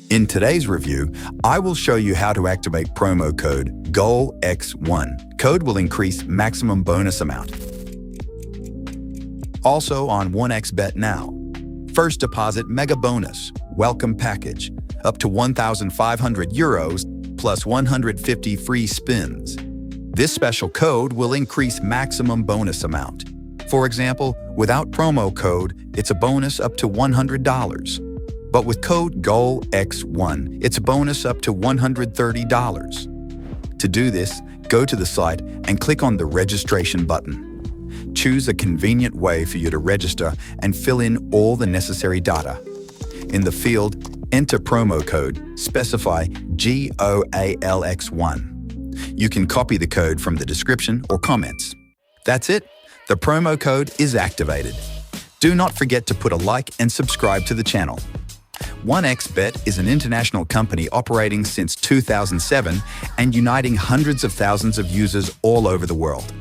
In today's review, I will show you how to activate promo code GOALX1. Code will increase maximum bonus amount. Also on 1xBet now. First deposit mega bonus, welcome package, up to 1,500 euros plus 150 free spins. This special code will increase maximum bonus amount. For example, without promo code, it's a bonus up to $100. But with code GOALX1, it's a bonus up to $130. To do this, go to the site and click on the registration button. Choose a convenient way for you to register and fill in all the necessary data. In the field, enter promo code, specify GOALX1. You can copy the code from the description or comments. That's it. The promo code is activated. Do not forget to put a like and subscribe to the channel. 1xBet is an international company operating since 2007 and uniting hundreds of thousands of users all over the world.